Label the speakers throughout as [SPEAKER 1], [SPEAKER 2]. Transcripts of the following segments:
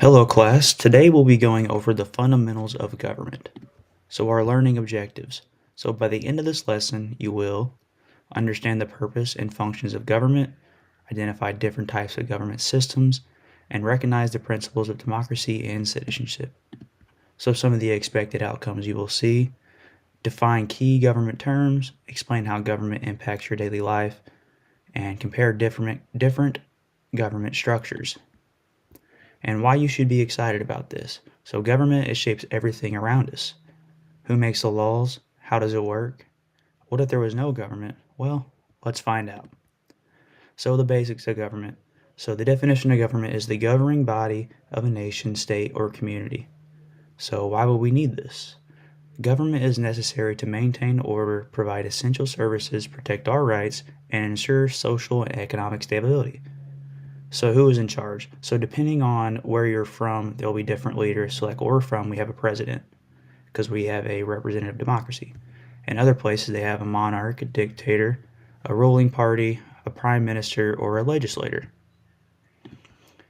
[SPEAKER 1] Hello class, today we'll be going over the fundamentals of government. So our learning objectives. So by the end of this lesson, you will understand the purpose and functions of government, identify different types of government systems, and recognize the principles of democracy and citizenship. So some of the expected outcomes you will see: define key government terms, explain how government impacts your daily life, and compare different government structures, and why you should be excited about this. So government, it shapes everything around us. Who makes the laws? How does it work? What if there was no government? Well, let's find out. So the basics of government. So the definition of government is the governing body of a nation, state, or community. So why would we need this? Government is necessary to maintain order, provide essential services, protect our rights, and ensure social and economic stability. So who is in charge? So depending on where you're from, there'll be different leaders. So like where we're from, we have a president because we have a representative democracy. In other places, they have a monarch, a dictator, a ruling party, a prime minister, or a legislator.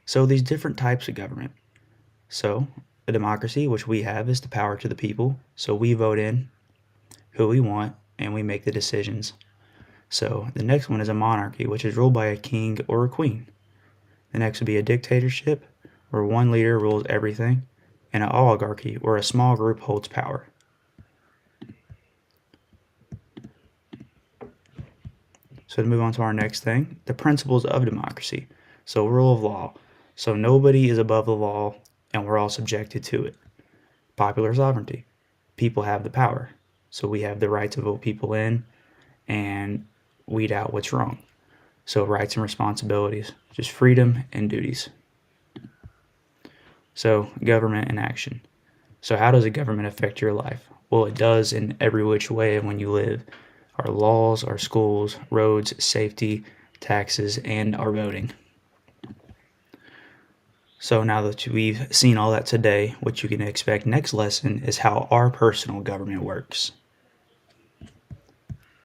[SPEAKER 1] So these different types of government. So a democracy, which we have, is the power to the people. So we vote in who we want and we make the decisions. So the next one is a monarchy, which is ruled by a king or a queen. The next would be a dictatorship, where one leader rules everything, and an oligarchy, where a small group holds power. So to move on to our next thing, the principles of democracy. So rule of law. So nobody is above the law, and we're all subjected to it. Popular sovereignty. People have the power. So we have the right to vote people in and weed out what's wrong. So rights and responsibilities, just freedom and duties. So government and action. So how does a government affect your life? Well, it does in every which way when you live. Our laws, our schools, roads, safety, taxes, and our voting. So now that we've seen all that today, what you can expect next lesson is how our personal government works.